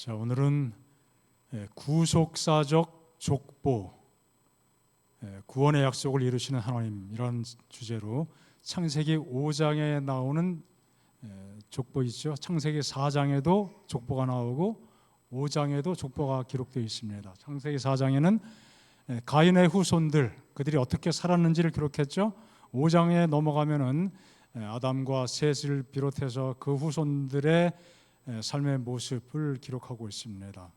자, 오늘은 구속사적 족보, 구원의 약속을 이루시는 하나님, 이런 주제로 창세기 5장에 나오는 족보 있죠. 창세기 4장에도 족보가 나오고 5장에도 족보가 기록되어 있습니다. 창세기 4장에는 가인의 후손들, 그들이 어떻게 살았는지를 기록했죠. 5장에 넘어가면은 아담과 셋을 비롯해서 그 후손들의 삶의 모습을 기록하고 있습니다.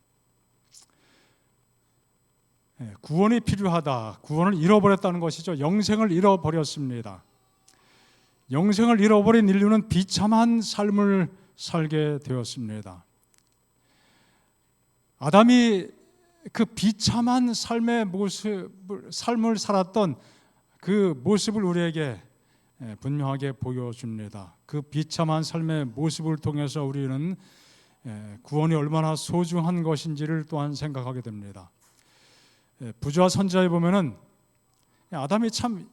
구원이 필요하다. 구원을 잃어버렸다는 것이죠. 영생을 잃어버렸습니다. 영생을 잃어버린 인류는 비참한 삶을 살게 되었습니다. 아담이 그 비참한 삶을 살았던 그 모습을 우리에게 분명하게 보여줍니다. 그 비참한 삶의 모습을 통해서 우리는 구원이 얼마나 소중한 것인지를 또한 생각하게 됩니다. 부조와 선지자에 보면은 아담이 참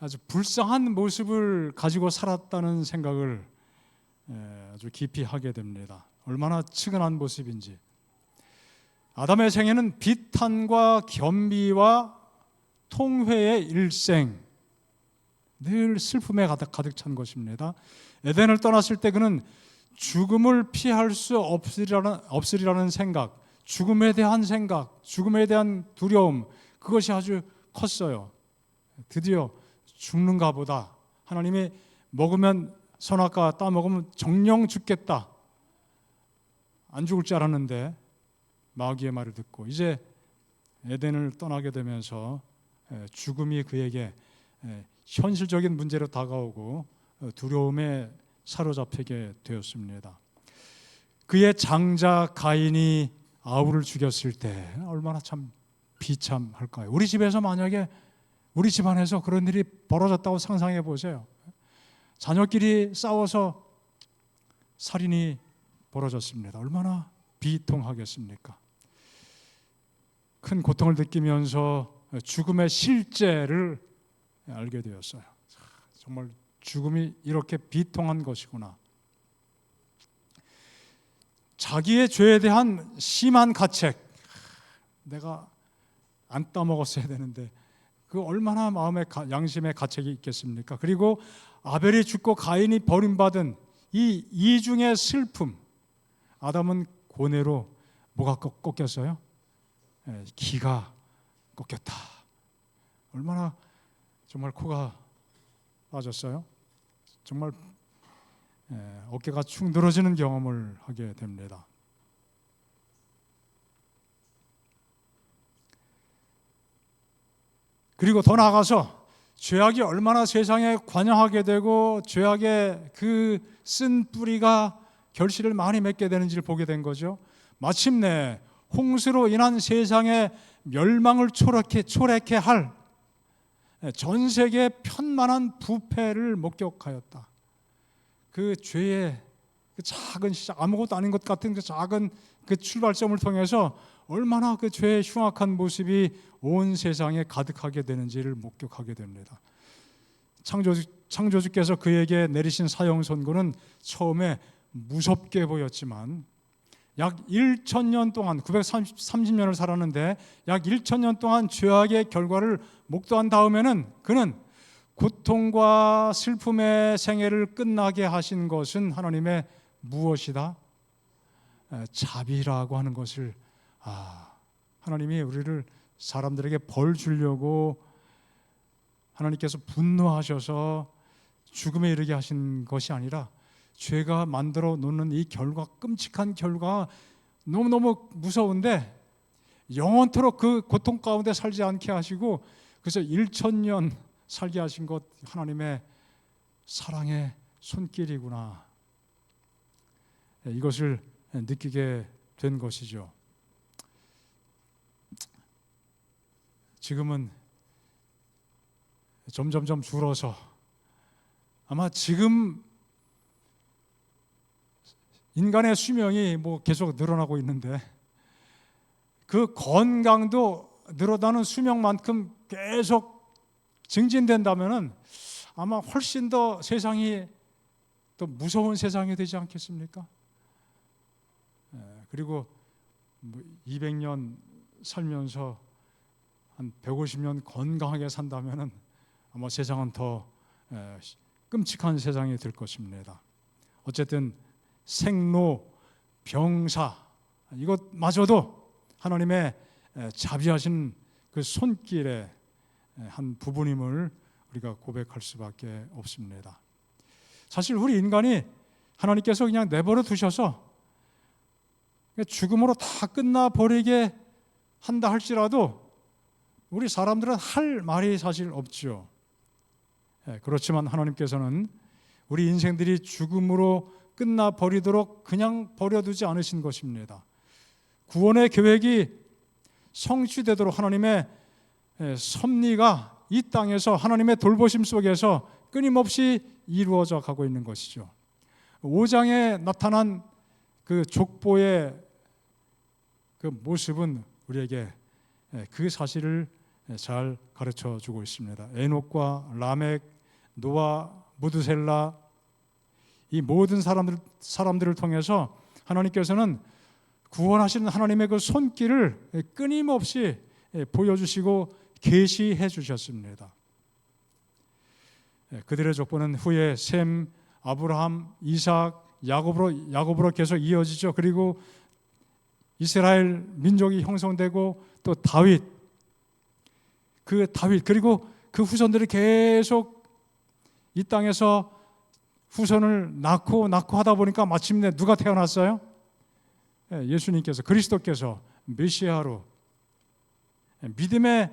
아주 불쌍한 모습을 가지고 살았다는 생각을 아주 깊이 하게 됩니다. 얼마나 측은한 모습인지. 아담의 생애는 비탄과 겸비와 통회의 일생, 늘 슬픔에 가득 찬 것입니다. 에덴을 떠났을 때 그는 죽음을 피할 수 없으리라는 생각, 죽음에 대한 생각, 죽음에 대한 두려움, 그것이 아주 컸어요. 드디어 죽는가 보다. 하나님이 먹으면 선악과 따먹으면 정령 죽겠다. 안 죽을 줄 알았는데 마귀의 말을 듣고 이제 에덴을 떠나게 되면서 죽음이 그에게 현실적인 문제로 다가오고 두려움에 사로잡히게 되었습니다. 그의 장자 가인이 아우를 죽였을 때 얼마나 참 비참할까요? 우리 집에서 만약에 우리 집안에서 그런 일이 벌어졌다고 상상해 보세요. 자녀끼리 싸워서 살인이 벌어졌습니다. 얼마나 비통하겠습니까? 큰 고통을 느끼면서 죽음의 실제를 알게 되었어요. 정말 죽음이 이렇게 비통한 것이구나. 자기의 죄에 대한 심한 가책, 내가 안 따먹었어야 되는데 그 얼마나 마음의 양심의 가책이 있겠습니까? 그리고 아벨이 죽고 가인이 버림받은 이 이중의 슬픔. 아담은 고뇌로 뭐가 꺾였어요? 기가 꺾였다. 얼마나 정말 코가 빠졌어요. 정말 어깨가 축 늘어지는 경험을 하게 됩니다. 그리고 더 나아가서 죄악이 얼마나 세상에 관영하게 되고 죄악의 그 쓴 뿌리가 결실을 많이 맺게 되는지를 보게 된 거죠. 마침내 홍수로 인한 세상의 멸망을 초래케 할 전 세계 편만한 부패를 목격하였다. 그 죄의 그 작은 시작, 아무것도 아닌 것 같은 그 작은 그 출발점을 통해서 얼마나 그 죄의 흉악한 모습이 온 세상에 가득하게 되는지를 목격하게 됩니다. 창조주께서 그에게 내리신 사형 선고는 처음에 무섭게 보였지만 약 1,000년 동안 930년을 살았는데 약 1,000년 동안 죄악의 결과를 목도한 다음에는 그는 고통과 슬픔의 생애를 끝나게 하신 것은 하나님의 무엇이다? 자비라고 하는 것을 하나님이 우리를 사람들에게 벌 주려고 하나님께서 분노하셔서 죽음에 이르게 하신 것이 아니라 죄가 만들어 놓는 이 결과, 끔찍한 결과 너무너무 무서운데 영원토록 그 고통 가운데 살지 않게 하시고 그래서 1,000년 살게 하신 것 하나님의 사랑의 손길이구나. 이것을 느끼게 된 것이죠. 지금은 점점점 줄어서 아마 지금 인간의 수명이 계속 늘어나고 있는데 그 건강도 늘어나는 수명만큼 계속 증진된다면은 아마 훨씬 더 세상이 더 무서운 세상이 되지 않겠습니까? 그리고 200년 살면서 한 150년 건강하게 산다면은 아마 세상은 더 끔찍한 세상이 될 것입니다. 어쨌든 생로 병사 이것마저도 하나님의 자비하신 그 손길의 한 부분임을 우리가 고백할 수밖에 없습니다. 사실 우리 인간이 하나님께서 그냥 내버려 두셔서 죽음으로 다 끝나버리게 한다 할지라도 우리 사람들은 할 말이 사실 없죠. 그렇지만 하나님께서는 우리 인생들이 죽음으로 끝나버리도록 그냥 버려두지 않으신 것입니다. 구원의 계획이 성취되도록 하나님의 섭리가 이 땅에서 하나님의 돌보심 속에서 끊임없이 이루어져 가고 있는 것이죠. 5장에 나타난 그 족보의 그 모습은 우리에게 그 사실을 잘 가르쳐 주고 있습니다. 에녹과 라멕, 노아, 무드셀라 이 모든 사람들을 통해서 하나님께서는 구원하시는 하나님의 그 손길을 끊임없이 보여주시고 계시해 주셨습니다. 그들의 족보는 후에 셈, 아브라함, 이삭, 야곱으로 계속 이어지죠. 그리고 이스라엘 민족이 형성되고 또 다윗 그리고 그 후손들이 계속 이 땅에서 후손을 낳고 하다 보니까 마침내 누가 태어났어요? 예수님께서, 그리스도께서 메시아로 믿음의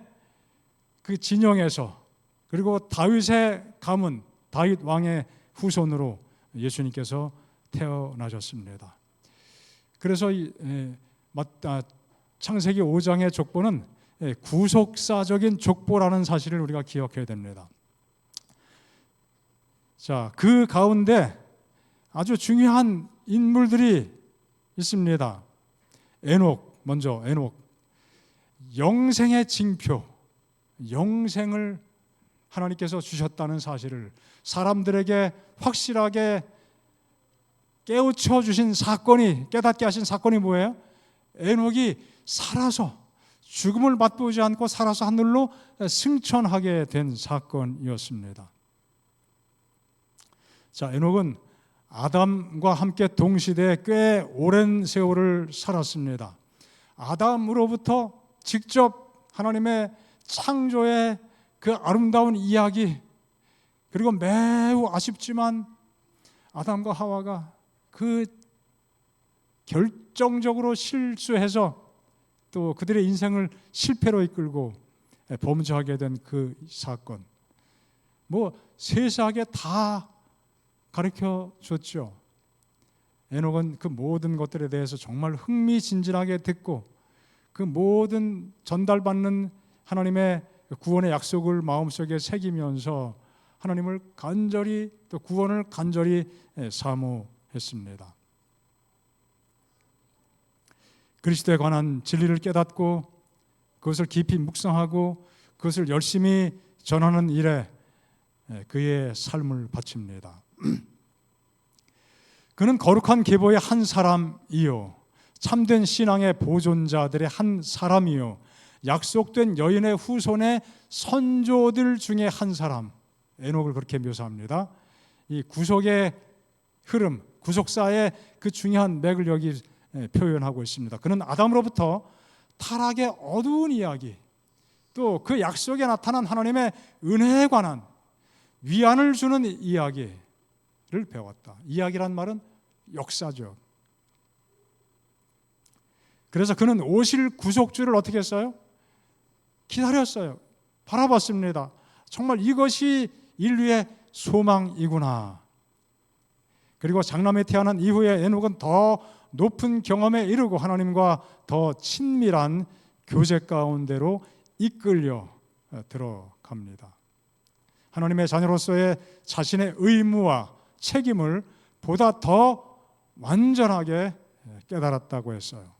그 진영에서, 그리고 다윗의 가문, 다윗 왕의 후손으로 예수님께서 태어나셨습니다. 그래서 창세기 5장의 족보는 구속사적인 족보라는 사실을 우리가 기억해야 됩니다. 자, 그 가운데 아주 중요한 인물들이 있습니다. 먼저 에녹. 영생의 징표, 영생을 하나님께서 주셨다는 사실을 사람들에게 확실하게 깨우쳐 주신 사건이, 깨닫게 하신 사건이 뭐예요? 에녹이 살아서, 죽음을 맛보지 않고 살아서 하늘로 승천하게 된 사건이었습니다. 자, 에녹은 아담과 함께 동시대에 꽤 오랜 세월을 살았습니다. 아담으로부터 직접 하나님의 창조의 그 아름다운 이야기, 그리고 매우 아쉽지만 아담과 하와가 그 결정적으로 실수해서 또 그들의 인생을 실패로 이끌고 범죄하게 된 그 사건, 세세하게 다 가르쳐 줬죠. 에녹은 그 모든 것들에 대해서 정말 흥미진진하게 듣고 그 모든 전달받는 하나님의 구원의 약속을 마음속에 새기면서 하나님을 간절히, 또 구원을 간절히 사모했습니다. 그리스도에 관한 진리를 깨닫고 그것을 깊이 묵상하고 그것을 열심히 전하는 일에 그의 삶을 바칩니다. 그는 거룩한 계보의 한 사람이요, 참된 신앙의 보존자들의 한 사람이요, 약속된 여인의 후손의 선조들 중에 한 사람, 에녹을 그렇게 묘사합니다. 이 구속의 흐름, 구속사의 그 중요한 맥을 여기 표현하고 있습니다. 그는 아담으로부터 타락의 어두운 이야기, 또 그 약속에 나타난 하나님의 은혜에 관한 위안을 주는 이야기를 배웠다. 이야기란 말은 역사죠. 그래서 그는 오실 구속주를 어떻게 했어요? 기다렸어요. 바라봤습니다. 정말 이것이 인류의 소망이구나. 그리고 장남에 태어난 이후에 에녹은 더 높은 경험에 이르고 하나님과 더 친밀한 교제 가운데로 이끌려 들어갑니다. 하나님의 자녀로서의 자신의 의무와 책임을 보다 더 완전하게 깨달았다고 했어요.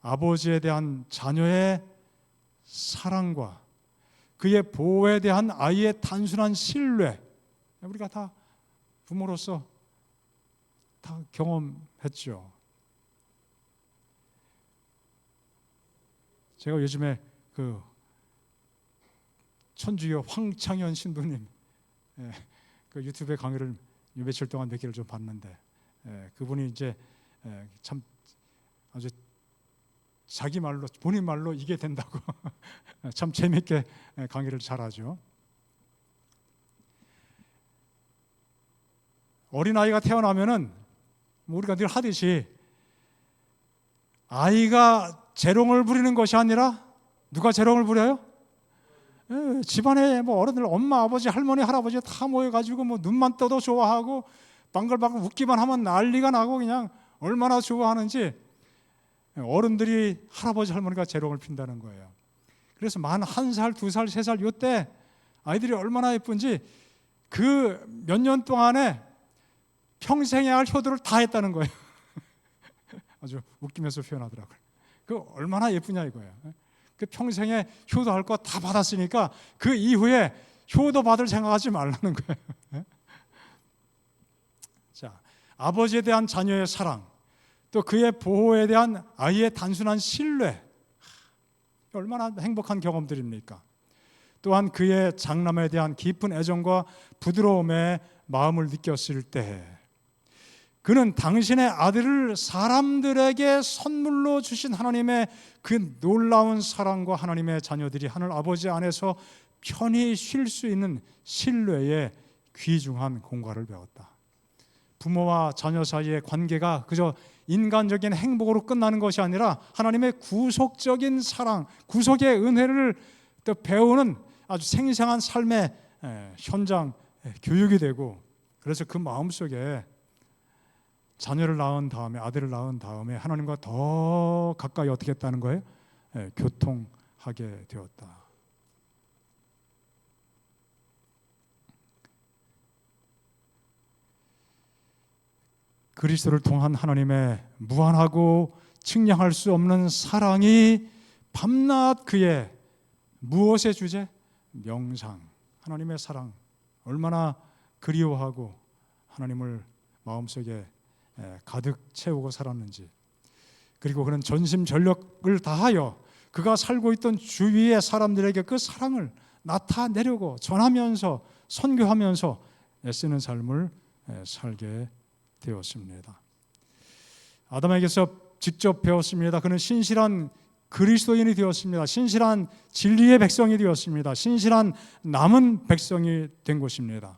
아버지에 대한 자녀의 사랑과 그의 보호에 대한 아이의 단순한 신뢰, 우리가 다 부모로서 다 경험했죠. 제가 요즘에 그 천주교 황창현 신부님 그 유튜브에 강의를 며칠 동안 몇 개를 좀 봤는데, 그분이 이제 참 아주 자기 말로, 본인 말로 이게 된다고 참 재밌게 강의를 잘하죠. 어린아이가 태어나면은 우리가 늘 하듯이 아이가 재롱을 부리는 것이 아니라, 누가 재롱을 부려요? 집안에 뭐 어른들, 엄마, 아버지, 할머니, 할아버지 다 모여가지고 뭐 눈만 떠도 좋아하고 방글방글 웃기만 하면 난리가 나고 그냥 얼마나 좋아하는지 어른들이, 할아버지, 할머니가 재롱을 핀다는 거예요. 그래서 만 1살, 2살, 3살 이때 아이들이 얼마나 예쁜지 그 몇 년 동안에 평생에 할 효도를 다 했다는 거예요. 아주 웃기면서 표현하더라고요. 그 얼마나 예쁘냐 이거예요. 그 평생에 효도할 거 다 받았으니까 그 이후에 효도 받을 생각하지 말라는 거예요. 자, 아버지에 대한 자녀의 사랑, 또 그의 보호에 대한 아이의 단순한 신뢰, 얼마나 행복한 경험들입니까? 또한 그의 장남에 대한 깊은 애정과 부드러움의 마음을 느꼈을 때, 그는 당신의 아들을 사람들에게 선물로 주신 하나님의 그 놀라운 사랑과 하나님의 자녀들이 하늘 아버지 안에서 편히 쉴 수 있는 신뢰의 귀중한 공과를 배웠다. 부모와 자녀 사이의 관계가 그저 인간적인 행복으로 끝나는 것이 아니라 하나님의 구속적인 사랑, 구속의 은혜를 또 배우는 아주 생생한 삶의 현장 교육이 되고, 그래서 그 마음속에 자녀를 낳은 다음에, 아들을 낳은 다음에 하나님과 더 가까이 어떻게 했다는 거예요? 교통하게 되었다. 그리스도를 통한 하나님의 무한하고 측량할 수 없는 사랑이 밤낮 그의 무엇의 주제? 명상. 하나님의 사랑, 얼마나 그리워하고 하나님을 마음속에 가득 채우고 살았는지, 그리고 그는 전심전력을 다하여 그가 살고 있던 주위의 사람들에게 그 사랑을 나타내려고 전하면서 선교하면서 애쓰는 삶을 살게 되었습니다. 아담에게서 직접 배웠습니다. 그는 신실한 그리스도인이 되었습니다. 신실한 진리의 백성이 되었습니다. 신실한 남은 백성이 된 것입니다.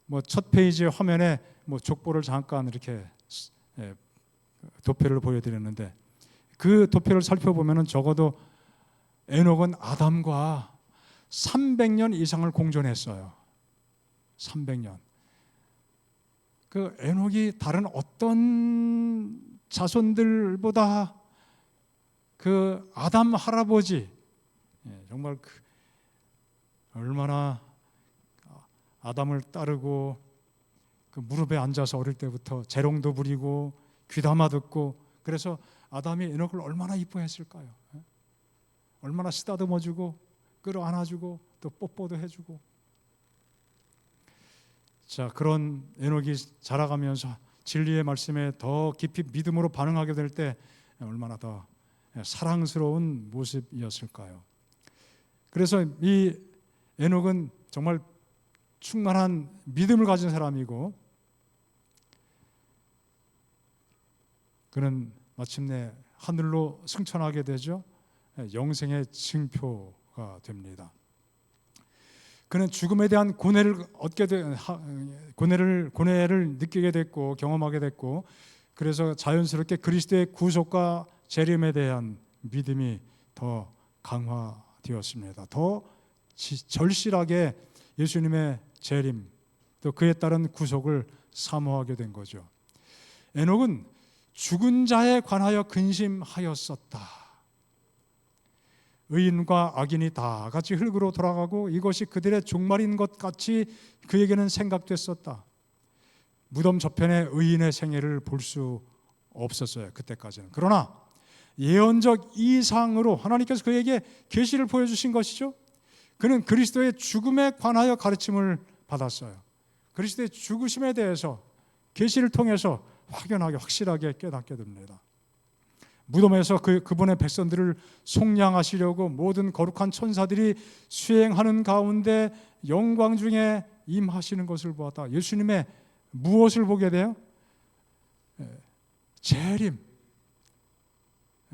뭐 첫 페이지 화면에 뭐 족보를 잠깐 이렇게 도표를 보여드렸는데, 그 도표를 살펴보면은 적어도 에녹은 아담과 300년 이상을 공존했어요. 300년. 그 에녹이 다른 어떤 자손들보다 그 아담 할아버지, 정말 얼마나 아담을 따르고 그 무릎에 앉아서 어릴 때부터 재롱도 부리고 귀담아 듣고, 그래서 아담이 에녹을 얼마나 이뻐했을까요? 얼마나 쓰다듬어주고 끌어안아주고 또 뽀뽀도 해주고. 자, 그런 에녹이 자라가면서 진리의 말씀에 더 깊이 믿음으로 반응하게 될 때 얼마나 더 사랑스러운 모습이었을까요? 그래서 이 에녹은 정말 충만한 믿음을 가진 사람이고, 그는 마침내 하늘로 승천하게 되죠. 영생의 징표가 됩니다. 그는 죽음에 대한 고뇌를 느끼게 됐고 경험하게 됐고, 그래서 자연스럽게 그리스도의 구속과 재림에 대한 믿음이 더 강화되었습니다. 더 절실하게 예수님의 재림, 또 그에 따른 구속을 사모하게 된 거죠. 에녹은 죽은 자에 관하여 근심하였었다. 의인과 악인이 다 같이 흙으로 돌아가고 이것이 그들의 종말인 것 같이 그에게는 생각됐었다. 무덤 저편에 의인의 생애를 볼 수 없었어요, 그때까지는. 그러나 예언적 이상으로 하나님께서 그에게 계시를 보여주신 것이죠. 그는 그리스도의 죽음에 관하여 가르침을 받았어요. 그리스도의 죽으심에 대해서 계시를 통해서 확연하게 확실하게 깨닫게 됩니다. 무덤에서 그분의 백성들을 속량하시려고 모든 거룩한 천사들이 수행하는 가운데 영광 중에 임하시는 것을 보았다. 예수님의 무엇을 보게 돼요? 재림.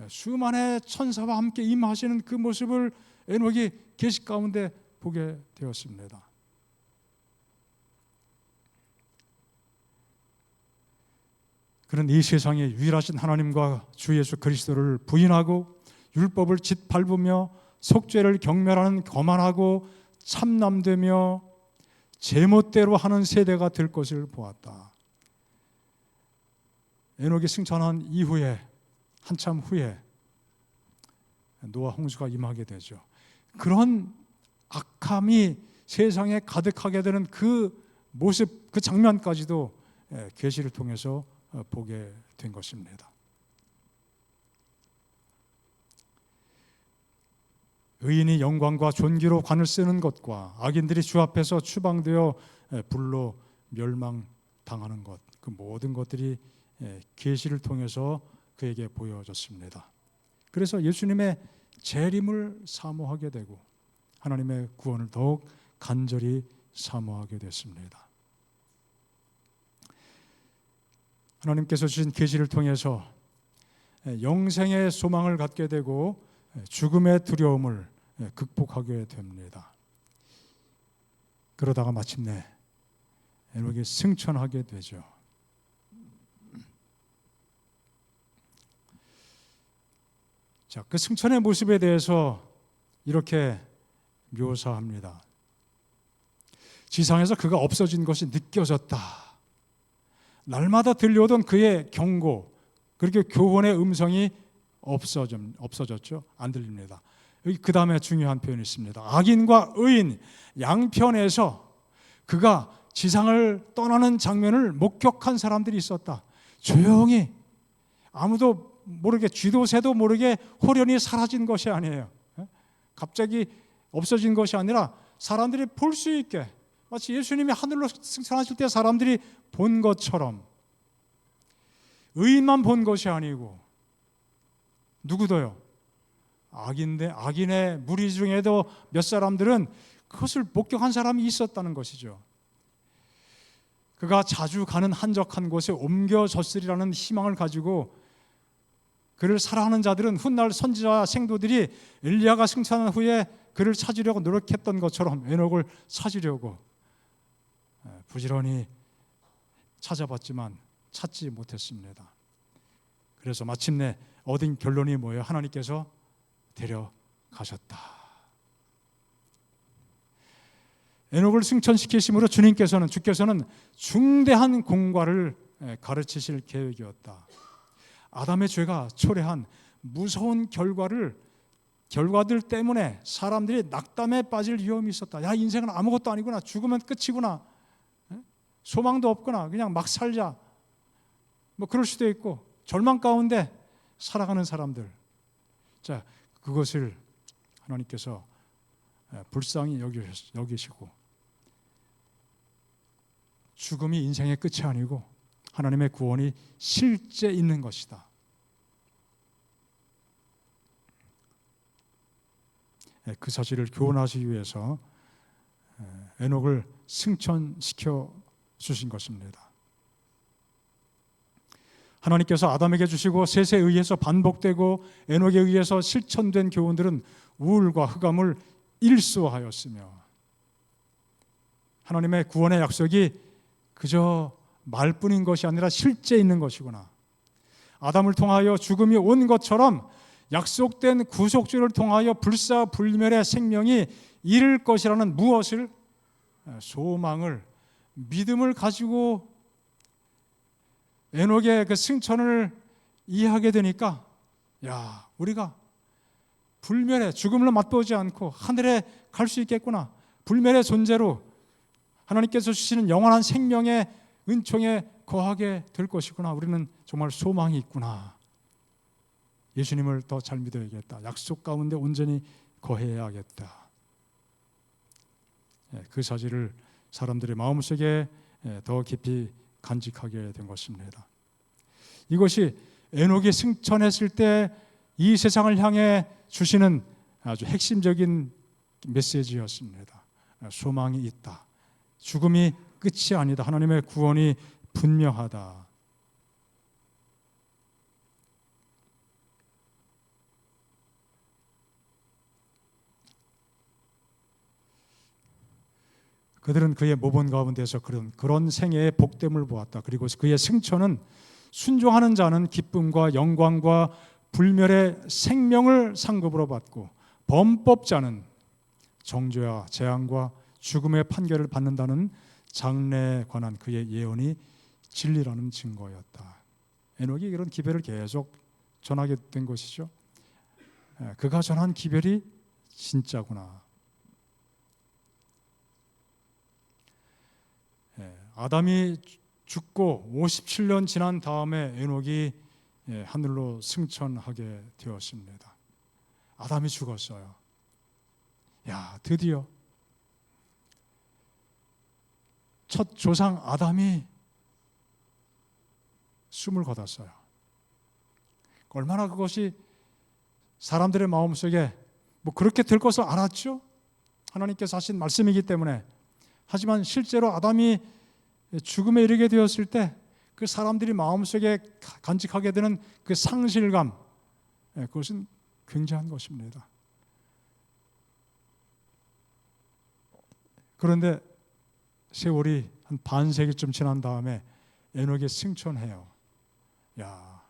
수많은 천사와 함께 임하시는 그 모습을 에녹이 계시 가운데 보게 되었습니다. 그는 이 세상에 유일하신 하나님과 주 예수 그리스도를 부인하고 율법을 짓밟으며 속죄를 경멸하는 거만하고 참남되며 제멋대로 하는 세대가 될 것을 보았다. 에녹이 승천한 이후에 한참 후에 노아 홍수가 임하게 되죠. 그런 악함이 세상에 가득하게 되는 그 모습, 그 장면까지도 계시를 통해서 보게 된 것입니다. 의인이 영광과 존귀로 관을 쓰는 것과 악인들이 주 앞에서 추방되어 불로 멸망당하는 것, 그 모든 것들이 계시를 통해서 그에게 보여졌습니다. 그래서 예수님의 재림을 사모하게 되고 하나님의 구원을 더욱 간절히 사모하게 됐습니다. 하나님께서 주신 계시를 통해서 영생의 소망을 갖게 되고 죽음의 두려움을 극복하게 됩니다. 그러다가 마침내 에녹이 승천하게 되죠. 자, 그 승천의 모습에 대해서 이렇게 묘사합니다. 지상에서 그가 없어진 것이 느껴졌다. 날마다 들려오던 그의 경고, 그렇게 교훈의 음성이 없어졌죠. 안 들립니다. 여기 그 다음에 중요한 표현이 있습니다. 악인과 의인 양편에서 그가 지상을 떠나는 장면을 목격한 사람들이 있었다. 조용히 아무도 모르게, 쥐도 새도 모르게 호련히 사라진 것이 아니에요. 갑자기 없어진 것이 아니라 사람들이 볼 수 있게, 마치 예수님이 하늘로 승천하실 때 사람들이 본 것처럼 의인만 본 것이 아니고 누구도요? 악인의 무리 중에도 몇 사람들은 그것을 목격한 사람이 있었다는 것이죠. 그가 자주 가는 한적한 곳에 옮겨졌으리라는 희망을 가지고 그를 사랑하는 자들은 훗날 선지자 생도들이 엘리야가 승천한 후에 그를 찾으려고 노력했던 것처럼 에녹을 찾으려고 부지런히 찾아봤지만 찾지 못했습니다. 그래서 마침내 얻은 결론이 뭐예요? 하나님께서 데려가셨다. 에녹을 승천시키심으로 주께서는 중대한 공과를 가르치실 계획이었다. 아담의 죄가 초래한 무서운 결과들 때문에 사람들이 낙담에 빠질 위험이 있었다. 야, 인생은 아무것도 아니구나. 죽으면 끝이구나. 소망도 없구나. 그냥 막 살자. 뭐 그럴 수도 있고 절망 가운데 살아가는 사람들. 자, 그것을 하나님께서 불쌍히 여기시고 죽음이 인생의 끝이 아니고 하나님의 구원이 실제 있는 것이다. 그 사실을 교훈하시기 위해서 에녹을 승천시켜 주신 것입니다. 하나님께서 아담에게 주시고 셋에 의해서 반복되고 에녹에 의해서 실천된 교훈들은 우울과 흑암을 일소하였으며 하나님의 구원의 약속이 그저 말뿐인 것이 아니라 실제 있는 것이구나. 아담을 통하여 죽음이 온 것처럼 약속된 구속주를 통하여 불사불멸의 생명이 이를 것이라는 무엇을? 소망을, 믿음을 가지고 에녹의 그 승천을 이해하게 되니까 야, 우리가 불멸의 죽음을 맛보지 않고 하늘에 갈 수 있겠구나. 불멸의 존재로 하나님께서 주시는 영원한 생명의 은총에 거하게 될 것이구나. 우리는 정말 소망이 있구나. 예수님을 더 잘 믿어야겠다. 약속 가운데 온전히 거해야겠다. 그 사실을 사람들의 마음속에 더 깊이 간직하게 된 것입니다. 이것이 에녹이 승천했을 때 이 세상을 향해 주시는 아주 핵심적인 메시지였습니다. 소망이 있다. 죽음이 끝이 아니다. 하나님의 구원이 분명하다. 그들은 그의 모본 가운데서 그런 생애의 복됨을 보았다. 그리고 그의 승천은 순종하는 자는 기쁨과 영광과 불멸의 생명을 상급으로 받고 범법자는 정죄와 재앙과 죽음의 판결을 받는다는 장래에 관한 그의 예언이 진리라는 증거였다. 에녹이 이런 기별을 계속 전하게 된 것이죠. 그가 전한 기별이 진짜구나. 아담이 죽고 57년 지난 다음에 에녹이 하늘로 승천하게 되었습니다. 아담이 죽었어요. 야, 드디어 첫 조상 아담이 숨을 거뒀어요. 얼마나 그것이 사람들의 마음속에 그렇게 될 것을 알았죠? 하나님께서 하신 말씀이기 때문에. 하지만 실제로 아담이 죽음에 이르게 되었을 때 그 사람들이 마음속에 간직하게 되는 그 상실감, 그것은 굉장한 것입니다. 그런데 세월이 한 반세기쯤 지난 다음에 에녹이 승천해요. 야,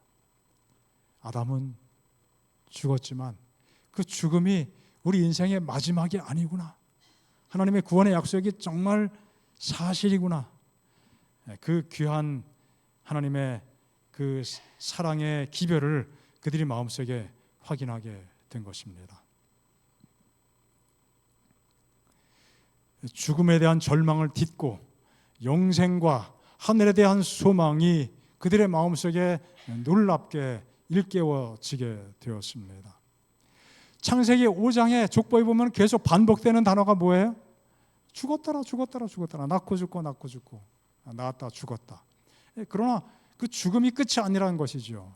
아담은 죽었지만 그 죽음이 우리 인생의 마지막이 아니구나. 하나님의 구원의 약속이 정말 사실이구나. 그 귀한 하나님의 그 사랑의 기별을 그들이 마음속에 확인하게 된 것입니다. 죽음에 대한 절망을 딛고 영생과 하늘에 대한 소망이 그들의 마음속에 놀랍게 일깨워지게 되었습니다. 창세기 5장의 족보에 보면 계속 반복되는 단어가 뭐예요? 죽었더라, 죽었더라, 죽었더라. 낳고 죽고, 낳고 죽고. 낳았다, 죽었다. 그러나 그 죽음이 끝이 아니라는 것이죠.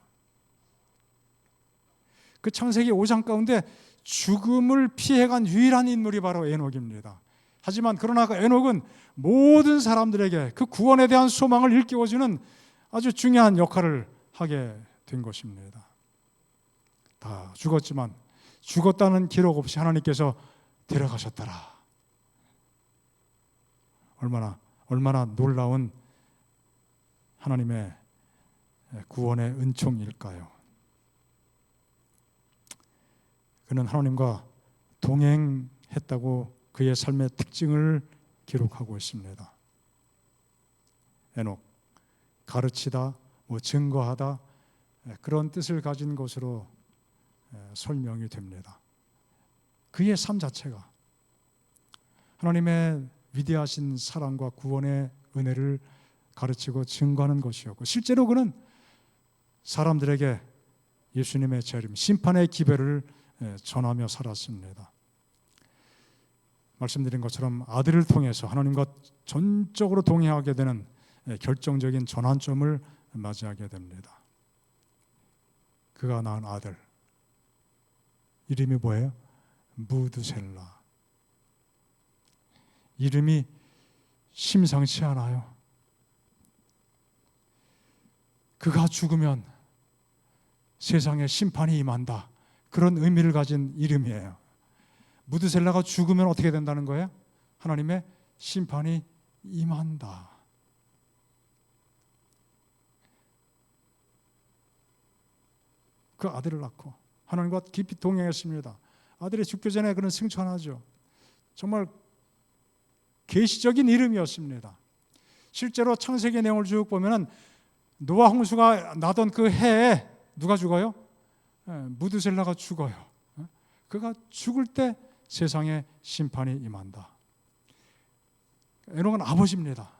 그 창세기 5장 가운데 죽음을 피해간 유일한 인물이 바로 에녹입니다. 하지만 그러나 그 에녹은 모든 사람들에게 그 구원에 대한 소망을 일깨워주는 아주 중요한 역할을 하게 된 것입니다. 다 죽었지만 죽었다는 기록 없이 하나님께서 데려가셨더라. 얼마나 놀라운 하나님의 구원의 은총일까요? 그는 하나님과 동행했다고 그의 삶의 특징을 기록하고 있습니다. 에녹, 가르치다, 증거하다, 그런 뜻을 가진 것으로 설명이 됩니다. 그의 삶 자체가 하나님의 위대하신 사랑과 구원의 은혜를 가르치고 증거하는 것이었고, 실제로 그는 사람들에게 예수님의 재림, 심판의 기별을 전하며 살았습니다. 말씀드린 것처럼 아들을 통해서 하나님과 전적으로 동행하게 되는 결정적인 전환점을 맞이하게 됩니다. 그가 낳은 아들, 이름이 뭐예요? 무드셀라. 이름이 심상치 않아요. 그가 죽으면 세상에 심판이 임한다. 그런 의미를 가진 이름이에요. 무드셀라가 죽으면 어떻게 된다는 거예요? 하나님의 심판이 임한다. 그 아들을 낳고 하나님과 깊이 동행했습니다. 아들이 죽기 전에 그는 승천하죠. 정말 계시적인 이름이었습니다. 실제로 창세기 내용을 쭉 보면 노아 홍수가 나던 그 해에 누가 죽어요? 무드셀라가 죽어요. 그가 죽을 때 세상에 심판이 임한다. 에녹은 아버지입니다.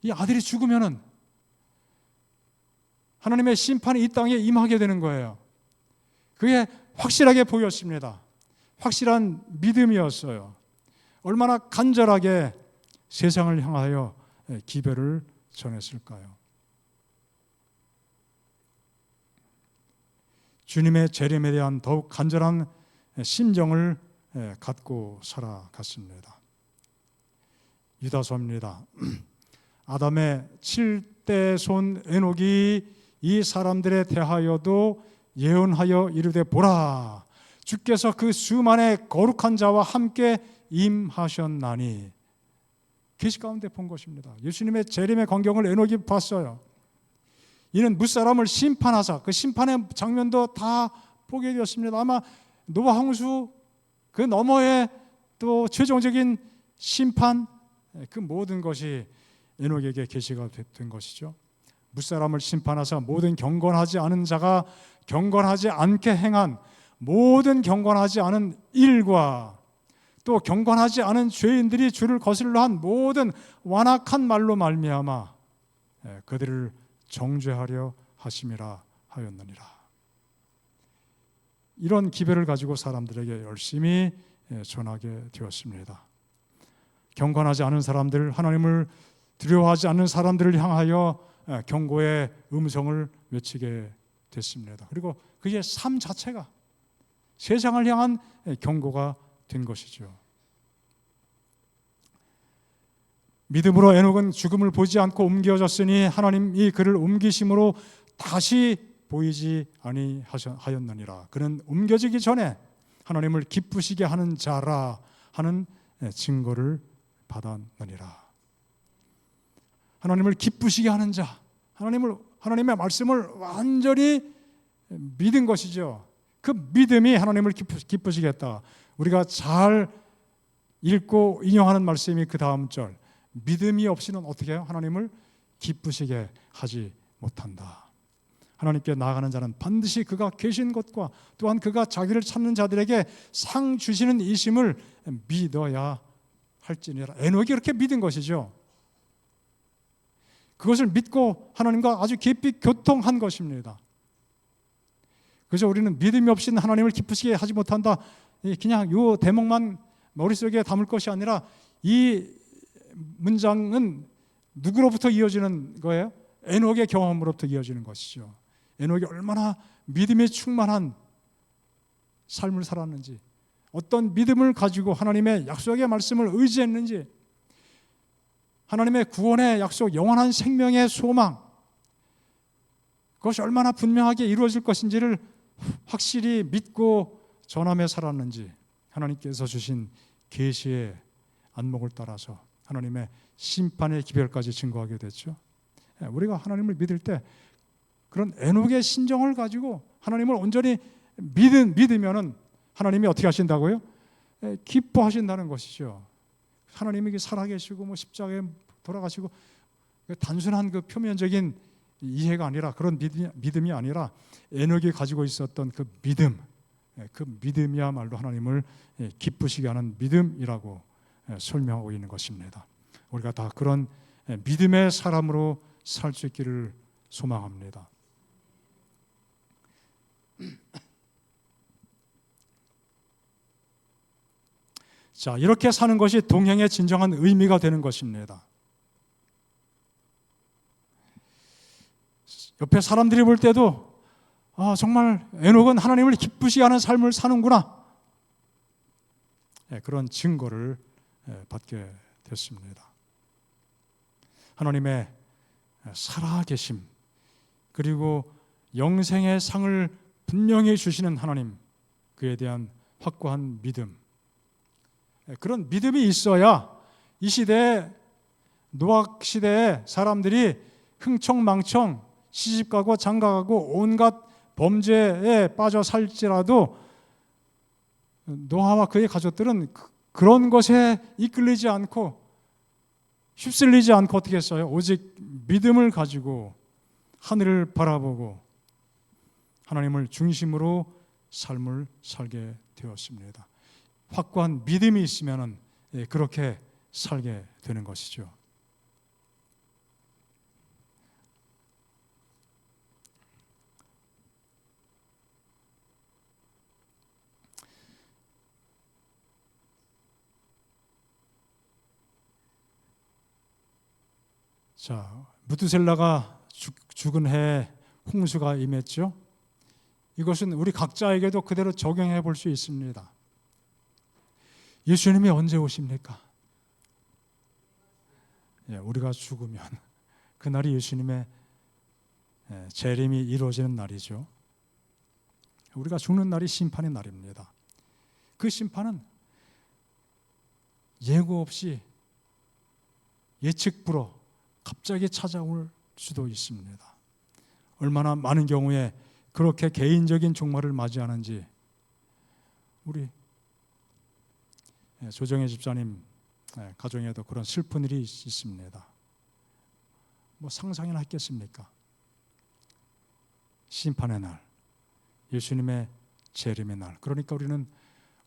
이 아들이 죽으면은 하나님의 심판이 이 땅에 임하게 되는 거예요. 그게 확실하게 보였습니다. 확실한 믿음이었어요. 얼마나 간절하게 세상을 향하여 기별을 전했을까요? 주님의 재림에 대한 더욱 간절한 심정을 갖고 살아갔습니다. 유다서입니다. 아담의 7대 손 에녹이 이 사람들에 대하여도 예언하여 이르되 보라, 주께서 그 수만의 거룩한 자와 함께 임하셨나니. 계시 가운데 본 것입니다. 예수님의 재림의 광경을 에녹이 봤어요. 이는 무사람을 심판하사, 그 심판의 장면도 다 보게 되었습니다. 아마 노아 홍수 그 너머의 또 최종적인 심판, 그 모든 것이 에녹에게 계시가 된 것이죠. 무사람을 심판하사 모든 경건하지 않은 자가 경건하지 않게 행한 모든 경건하지 않은 일과 또 경건하지 않은 죄인들이 주를 거슬러 한 모든 완악한 말로 말미암아 그들을 정죄하려 하심이라 하였느니라. 이런 기별을 가지고 사람들에게 열심히 전하게 되었습니다. 경건하지 않은 사람들, 하나님을 두려워하지 않는 사람들을 향하여 경고의 음성을 외치게 됐습니다. 그리고 그의 삶 자체가 세상을 향한 경고가 된 것이죠. 믿음으로 에녹은 죽음을 보지 않고 옮겨졌으니 하나님이 그를 옮기심으로 다시 보이지 아니하였느니라. 그는 옮겨지기 전에 하나님을 기쁘시게 하는 자라 하는 증거를 받았느니라. 하나님을 기쁘시게 하는 자, 하나님의 말씀을 완전히 믿은 것이죠. 그 믿음이 하나님을 기쁘시게 했다. 우리가 잘 읽고 인용하는 말씀이 그 다음 절, 믿음이 없이는 어떻게 해요? 하나님을 기쁘시게 하지 못한다. 하나님께 나아가는 자는 반드시 그가 계신 것과 또한 그가 자기를 찾는 자들에게 상 주시는 이심을 믿어야 할지니라. 에녹이 그렇게 믿은 것이죠. 그것을 믿고 하나님과 아주 깊이 교통한 것입니다. 그래서 우리는 믿음이 없이는 하나님을 기쁘시게 하지 못한다, 그냥 이 대목만 머릿속에 담을 것이 아니라 이 문장은 누구로부터 이어지는 거예요? 에녹의 경험으로부터 이어지는 것이죠. 에녹이 얼마나 믿음에 충만한 삶을 살았는지, 어떤 믿음을 가지고 하나님의 약속의 말씀을 의지했는지, 하나님의 구원의 약속, 영원한 생명의 소망, 그것이 얼마나 분명하게 이루어질 것인지를 확실히 믿고 전함에 살았는지, 하나님께서 주신 계시의 안목을 따라서 하나님의 심판의 기별까지 증거하게 됐죠. 우리가 하나님을 믿을 때 그런 에녹의 심정을 가지고 하나님을 온전히 믿으면은 하나님이 어떻게 하신다고요? 기뻐하신다는 것이죠. 하나님이 살아계시고 십자가에 돌아가시고 단순한 그 표면적인 이해가 아니라, 그런 믿음이 아니라 에녹이 가지고 있었던 그 믿음, 그 믿음이야말로 하나님을 기쁘시게 하는 믿음이라고 설명하고 있는 것입니다. 우리가 다 그런 믿음의 사람으로 살 수 있기를 소망합니다. 자, 이렇게 사는 것이 동행의 진정한 의미가 되는 것입니다. 옆에 사람들이 볼 때도 정말 에녹은 하나님을 기쁘시게 하는 삶을 사는구나, 그런 증거를 받게 됐습니다. 하나님의 살아계심, 그리고 영생의 상을 분명히 주시는 하나님, 그에 대한 확고한 믿음, 그런 믿음이 있어야 이 시대에, 노악 시대에 사람들이 흥청망청 시집가고 장가가고 온갖 범죄에 빠져 살지라도 노아와 그의 가족들은 그런 것에 이끌리지 않고 휩쓸리지 않고 어떻게 했어요? 오직 믿음을 가지고 하늘을 바라보고 하나님을 중심으로 삶을 살게 되었습니다. 확고한 믿음이 있으면 그렇게 살게 되는 것이죠. 자, 무두셀라가 죽은 해에 홍수가 임했죠. 이것은 우리 각자에게도 그대로 적용해 볼 수 있습니다. 예수님이 언제 오십니까? 우리가 죽으면 그날이 예수님의 재림이 이루어지는 날이죠. 우리가 죽는 날이 심판의 날입니다. 그 심판은 예고 없이 예측 불허 갑자기 찾아올 수도 있습니다. 얼마나 많은 경우에 그렇게 개인적인 종말을 맞이하는지 우리 조정혜 집사님 가정에도 그런 슬픈 일이 있습니다. 뭐 상상이나 했겠습니까? 심판의 날, 예수님의 재림의 날. 그러니까 우리는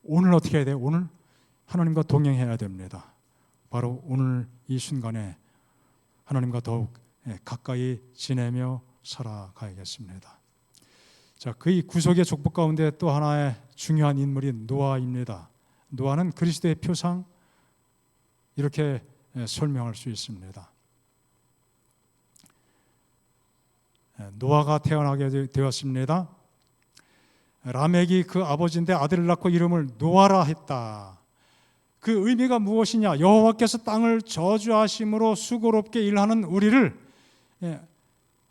오늘 어떻게 해야 돼요? 오늘 하나님과 동행해야 됩니다. 바로 오늘 이 순간에 하나님과 더욱 가까이 지내며 살아가야겠습니다. 자, 그의 구속의 족보 가운데 또 하나의 중요한 인물이 노아입니다. 노아는 그리스도의 표상, 이렇게 설명할 수 있습니다. 노아가 태어나게 되었습니다. 라멕이 그 아버지인데 아들을 낳고 이름을 노아라 했다. 그 의미가 무엇이냐? 여호와께서 땅을 저주하심으로 수고롭게 일하는 우리를,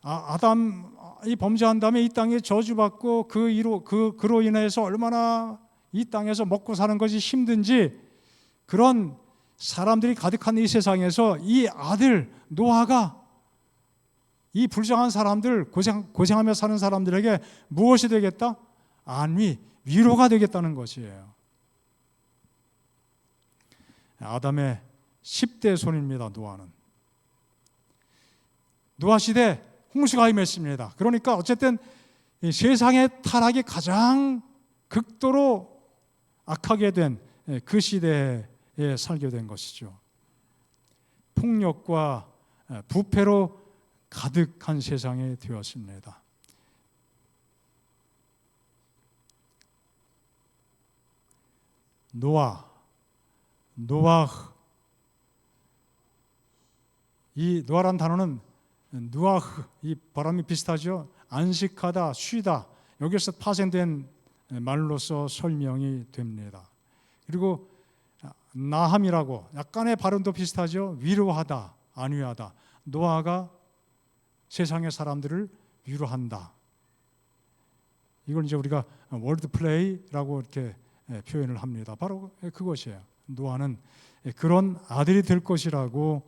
아담이 범죄한 다음에 이 땅에 저주받고 그로 인해서 얼마나 이 땅에서 먹고 사는 것이 힘든지, 그런 사람들이 가득한 이 세상에서 이 아들 노아가 이 불쌍한 사람들, 고생하며 사는 사람들에게 무엇이 되겠다? 안위, 위로가 되겠다는 것이에요. 아담의 10대 손입니다. 노아는. 노아 시대 홍수가 임했습니다. 그러니까 어쨌든 세상의 타락이 가장 극도로 악하게 된 그 시대에 살게 된 것이죠. 폭력과 부패로 가득한 세상이 되었습니다. 노아흐, 이 노아란 단어는 누아흐, 이 발음이 비슷하죠. 안식하다, 쉬다, 여기서 파생된 말로서 설명이 됩니다. 그리고 나함이라고 약간의 발음도 비슷하죠. 위로하다, 안위하다. 노아가 세상의 사람들을 위로한다. 이걸 이제 우리가 월드 플레이라고 이렇게 표현을 합니다. 바로 그것이에요. 노아는 그런 아들이 될 것이라고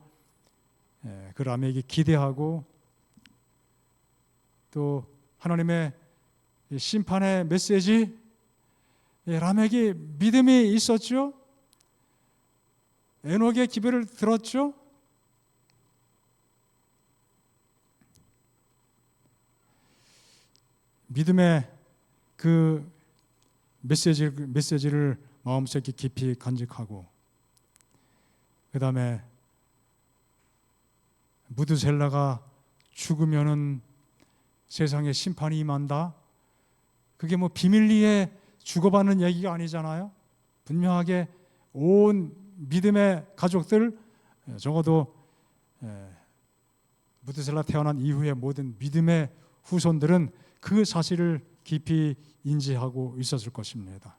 그 라멕이 기대하고, 또 하나님의 심판의 메시지, 라멕이 믿음이 있었죠. 에녹의 기별을 들었죠. 믿음의 그 메시지를 마음속에 깊이 간직하고, 그 다음에 무드셀라가 죽으면은 세상에 심판이 임한다. 그게 뭐 비밀리에 주고받는 얘기가 아니잖아요. 분명하게 온 믿음의 가족들, 적어도 무드셀라 태어난 이후에 모든 믿음의 후손들은 그 사실을 깊이 인지하고 있었을 것입니다.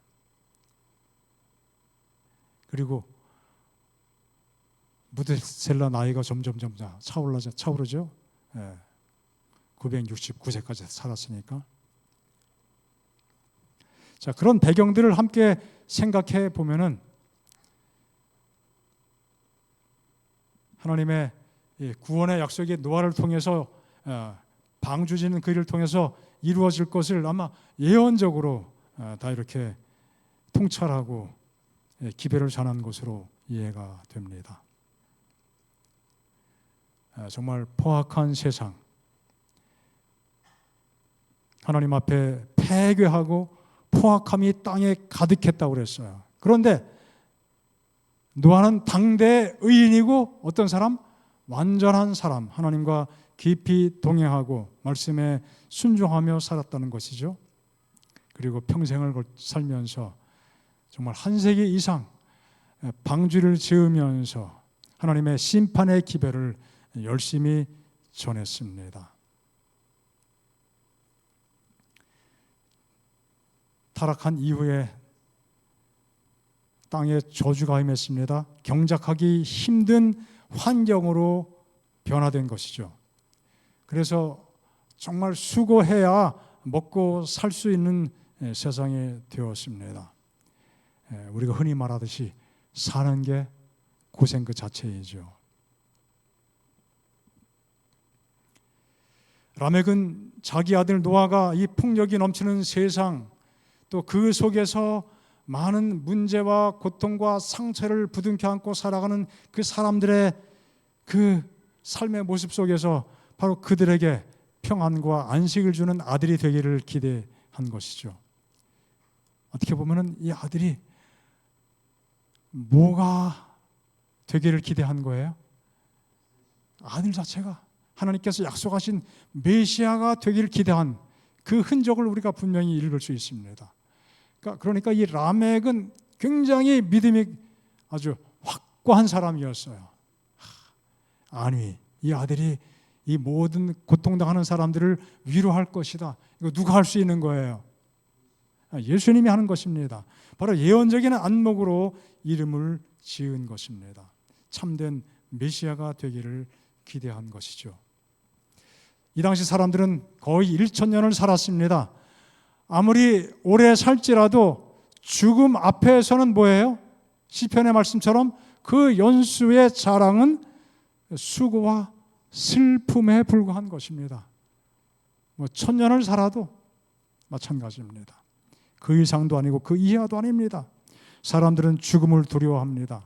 그리고 무드셀라 나이가 점점 차오르죠. 969세까지 살았으니까. 자, 그런 배경들을 함께 생각해 보면은 하나님의 구원의 약속이 노아를 통해서 방주지는 그 일을 통해서 이루어질 것을 아마 예언적으로 다 이렇게 통찰하고 기별을 전한 것으로 이해가 됩니다. 정말 포악한 세상, 하나님 앞에 패괴하고 포악함이 땅에 가득했다고 그랬어요. 그런데 노아는 당대 의인이고 어떤 사람? 완전한 사람, 하나님과 깊이 동행하고 말씀에 순종하며 살았다는 것이죠. 그리고 평생을 살면서 정말 한 세기 이상 방주를 지으면서 하나님의 심판의 기별을 열심히 전했습니다. 타락한 이후에 땅에 저주가 임했습니다. 경작하기 힘든 환경으로 변화된 것이죠. 그래서 정말 수고해야 먹고 살 수 있는 세상이 되었습니다. 우리가 흔히 말하듯이 사는 게 고생 그 자체이죠. 라멕은 자기 아들 노아가 이 폭력이 넘치는 세상, 또 그 속에서 많은 문제와 고통과 상처를 부둥켜 안고 살아가는 그 사람들의 그 삶의 모습 속에서 바로 그들에게 평안과 안식을 주는 아들이 되기를 기대한 것이죠. 어떻게 보면 이 아들이 뭐가 되기를 기대한 거예요? 아들 자체가 하나님께서 약속하신 메시아가 되기를 기대한 그 흔적을 우리가 분명히 읽을 수 있습니다. 그러니까 이 라멕은 굉장히 믿음이 아주 확고한 사람이었어요. 아니, 이 아들이 이 모든 고통당하는 사람들을 위로할 것이다. 이거 누가 할 수 있는 거예요? 예수님이 하는 것입니다. 바로 예언적인 안목으로 이름을 지은 것입니다. 참된 메시아가 되기를 기대한 것이죠. 이 당시 사람들은 거의 1000년을 살았습니다. 아무리 오래 살지라도 죽음 앞에서는 뭐예요? 시편의 말씀처럼 그 연수의 자랑은 수고와 슬픔에 불과한 것입니다. 1000년을 살아도 마찬가지입니다. 그 이상도 아니고 그 이하도 아닙니다. 사람들은 죽음을 두려워합니다.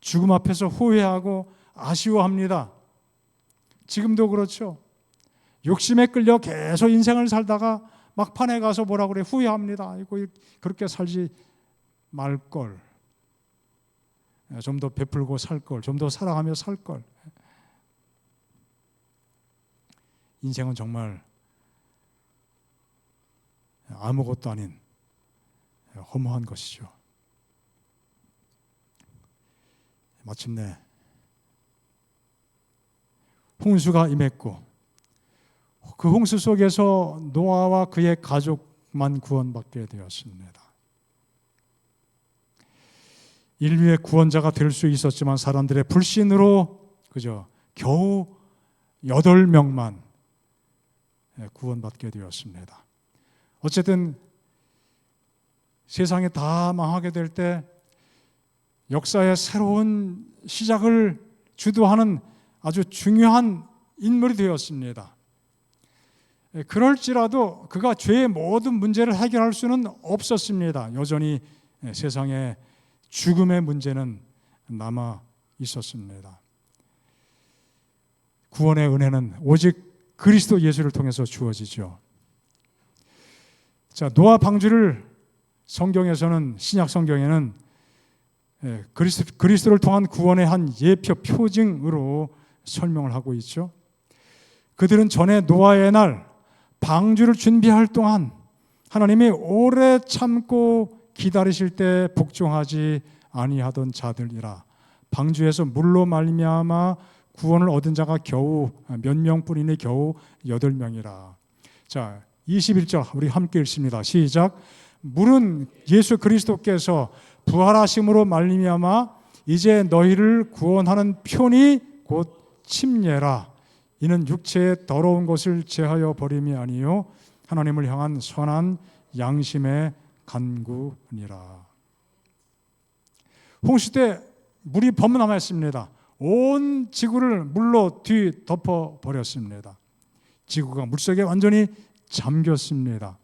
죽음 앞에서 후회하고 아쉬워합니다. 지금도 그렇죠. 욕심에 끌려 계속 인생을 살다가 막판에 가서 뭐라 그래? 후회합니다. 이거 그렇게 살지 말걸. 좀 더 베풀고 살걸. 좀 더 사랑하며 살걸. 인생은 정말 아무것도 아닌 허무한 것이죠. 마침내 홍수가 임했고 그 홍수 속에서 노아와 그의 가족만 구원받게 되었습니다. 인류의 구원자가 될 수 있었지만 사람들의 불신으로 그저 겨우 8명만 구원받게 되었습니다. 어쨌든 세상이 다 망하게 될 때 역사의 새로운 시작을 주도하는 아주 중요한 인물이 되었습니다. 그럴지라도 그가 죄의 모든 문제를 해결할 수는 없었습니다. 여전히 세상에 죽음의 문제는 남아 있었습니다. 구원의 은혜는 오직 그리스도 예수를 통해서 주어지죠. 자, 노아 방주를 성경에서는 신약 성경에는 그리스도를 통한 구원의 한 예표 표징으로 설명을 하고 있죠. 그들은 전에 노아의 날 방주를 준비할 동안 하나님이 오래 참고 기다리실 때 복종하지 아니하던 자들이라. 방주에서 물로 말미암아 구원을 얻은 자가 겨우 몇 명뿐이니 겨우 8명이라. 자, 21절 우리 함께 읽습니다. 시작. 물은 예수 그리스도께서 부활하심으로 말미암아 이제 너희를 구원하는 표니 곧 침례라. 이는 육체의 더러운 것을 제하여 버림이 아니요 하나님을 향한 선한 양심의 간구니라. 홍수 때 물이 범람했습니다. 온 지구를 물로 뒤덮어 버렸습니다. 지구가 물속에 완전히 잠겼습니다.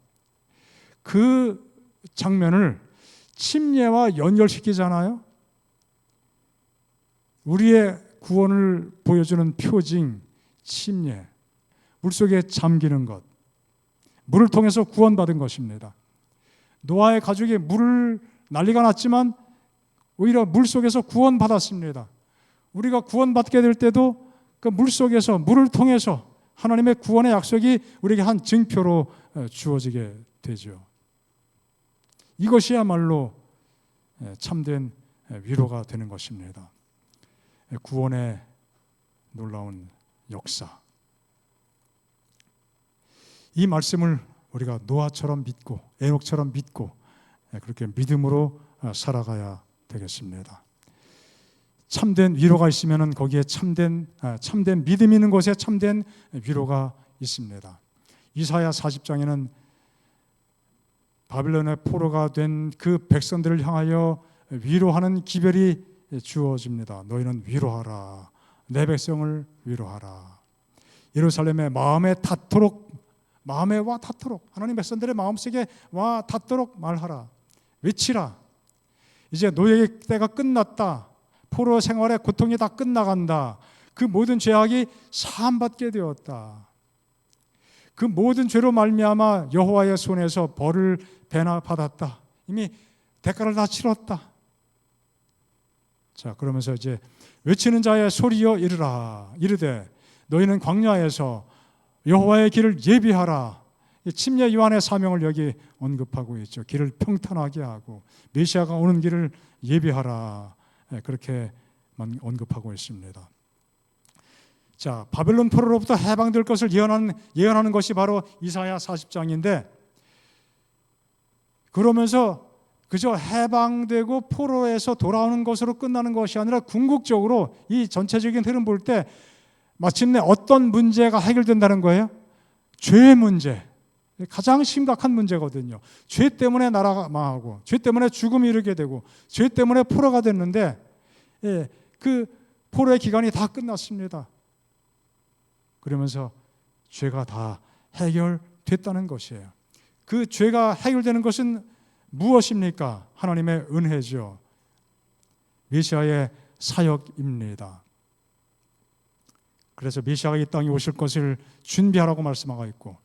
그 장면을 침례와 연결시키잖아요. 우리의 구원을 보여주는 표징, 침례, 물속에 잠기는 것, 물을 통해서 구원받은 것입니다. 노아의 가족이 물을 난리가 났지만 오히려 물속에서 구원받았습니다. 우리가 구원받게 될 때도 그 물속에서 물을 통해서 하나님의 구원의 약속이 우리에게 한 증표로 주어지게 되죠. 이것이야말로 참된 위로가 되는 것입니다. 구원의 놀라운 역사. 이 말씀을 우리가 노아처럼 믿고 에녹처럼 믿고 그렇게 믿음으로 살아가야 되겠습니다. 참된 위로가 있으면 거기에 참된 믿음 있는 곳에 참된 위로가 있습니다. 이사야 40장에는 바빌론의 포로가 된 그 백성들을 향하여 위로하는 기별이 주어집니다. 너희는 위로하라. 내 백성을 위로하라. 예루살렘의 마음에 와 닿도록 하나님 백성들의 마음속에 와 닿도록 말하라. 외치라. 이제 노예의 때가 끝났다. 포로 생활의 고통이 다 끝나간다. 그 모든 죄악이 사함받게 되었다. 그 모든 죄로 말미암아 여호와의 손에서 벌을 배나 받았다. 이미 대가를 다 치렀다. 자, 그러면서 이제 외치는 자의 소리여 이르라. 이르되 너희는 광야에서 여호와의 길을 예비하라. 침례 요한의 사명을 여기 언급하고 있죠. 길을 평탄하게 하고 메시아가 오는 길을 예비하라. 그렇게만 언급하고 있습니다. 자, 바벨론 포로로부터 해방될 것을 예언하는 것이 바로 이사야 40장인데, 그러면서 그저 해방되고 포로에서 돌아오는 것으로 끝나는 것이 아니라 궁극적으로 이 전체적인 흐름 볼 때 마침내 어떤 문제가 해결된다는 거예요? 죄의 문제. 가장 심각한 문제거든요. 죄 때문에 나라가 망하고 죄 때문에 죽음이 이르게 되고 죄 때문에 포로가 됐는데 그 포로의 기간이 다 끝났습니다. 그러면서 죄가 다 해결됐다는 것이에요. 그 죄가 해결되는 것은 무엇입니까? 하나님의 은혜죠. 메시아의 사역입니다. 그래서 메시아가 이 땅에 오실 것을 준비하라고 말씀하고 있고,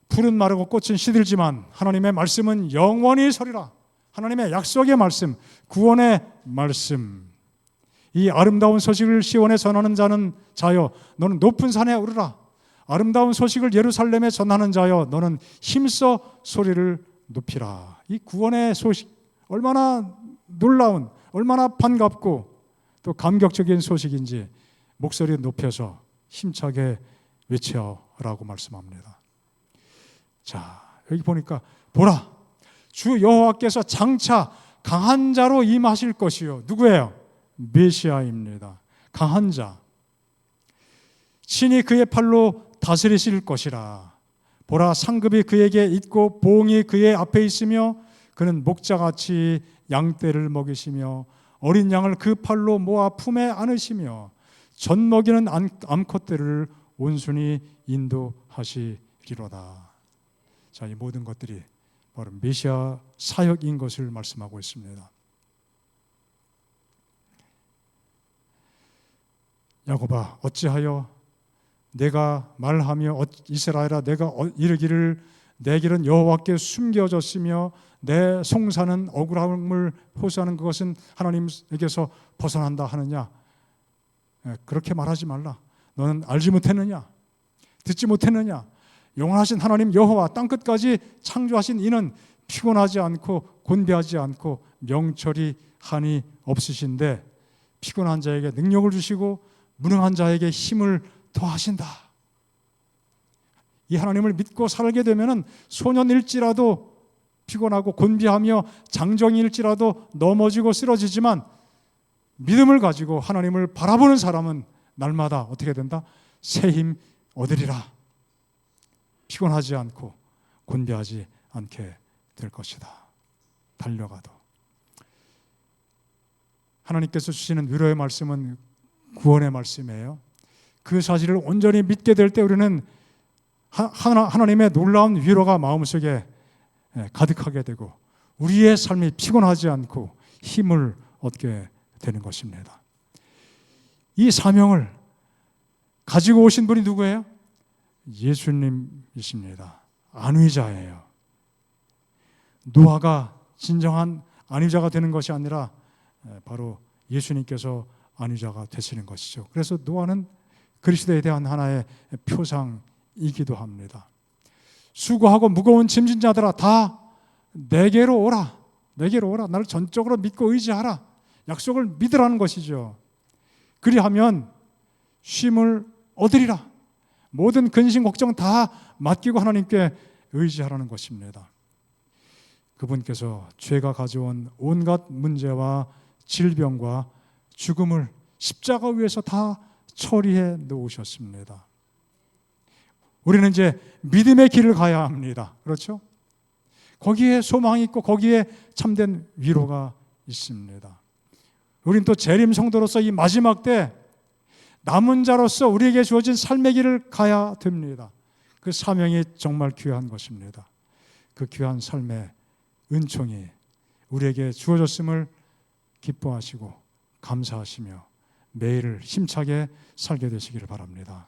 풀은 마르고 꽃은 시들지만 하나님의 말씀은 영원히 서리라. 하나님의 약속의 말씀, 구원의 말씀, 이 아름다운 소식을 시온에 전하는 자여 너는 높은 산에 오르라. 아름다운 소식을 예루살렘에 전하는 자여 너는 힘써 소리를 높이라. 이 구원의 소식, 얼마나 놀라운, 얼마나 반갑고 또 감격적인 소식인지 목소리 높여서 힘차게 외쳐라고 말씀합니다. 자, 여기 보니까 보라, 주 여호와께서 장차 강한 자로 임하실 것이요. 누구예요? 메시아입니다. 강한 자. 신이 그의 팔로 다스리실 것이라. 보라, 상급이 그에게 있고 보응이 그의 앞에 있으며 그는 목자같이 양떼를 먹이시며 어린 양을 그 팔로 모아 품에 안으시며 젖 먹이는 암컷들을 온순히 인도하시리로다. 자, 이 모든 것들이 바로 메시아 사역인 것을 말씀하고 있습니다. 야곱아, 어찌하여 내가 말하며 이스라엘아 내가 이르기를 내 길은 여호와께 숨겨졌으며 내 송사는 억울함을 호소하는 그것은 하나님에게서 벗어난다 하느냐? 그렇게 말하지 말라. 너는 알지 못했느냐? 듣지 못했느냐? 영원하신 하나님 여호와 땅끝까지 창조하신 이는 피곤하지 않고 곤비하지 않고 명철이 한이 없으신데 피곤한 자에게 능력을 주시고 무능한 자에게 힘을 더하신다. 이 하나님을 믿고 살게 되면은 소년일지라도 피곤하고 곤비하며 장정일지라도 넘어지고 쓰러지지만 믿음을 가지고 하나님을 바라보는 사람은 날마다 어떻게 된다? 새 힘 얻으리라. 피곤하지 않고 곤비하지 않게 될 것이다. 달려가도. 하나님께서 주시는 위로의 말씀은 구원의 말씀이에요. 그 사실을 온전히 믿게 될 때 우리는 하나님의 놀라운 위로가 마음속에 가득하게 되고 우리의 삶이 피곤하지 않고 힘을 얻게 되는 것입니다. 이 사명을 가지고 오신 분이 누구예요? 예수님이십니다. 안위자예요. 노아가 진정한 안위자가 되는 것이 아니라 바로 예수님께서 안위자가 되시는 것이죠. 그래서 노아는 그리스도에 대한 하나의 표상이기도 합니다. 수고하고 무거운 짐진 자들아 다 내게로 오라. 내게로 오라. 나를 전적으로 믿고 의지하라. 약속을 믿으라는 것이죠. 그리하면 쉼을 얻으리라. 모든 근심 걱정 다 맡기고 하나님께 의지하라는 것입니다. 그분께서 죄가 가져온 온갖 문제와 질병과 죽음을 십자가 위에서 다 처리해 놓으셨습니다. 우리는 이제 믿음의 길을 가야 합니다. 그렇죠? 거기에 소망이 있고 거기에 참된 위로가 있습니다. 우린 또 재림 성도로서 이 마지막 때 남은 자로서 우리에게 주어진 삶의 길을 가야 됩니다. 그 사명이 정말 귀한 것입니다. 그 귀한 삶의 은총이 우리에게 주어졌음을 기뻐하시고 감사하시며 매일을 힘차게 살게 되시기를 바랍니다.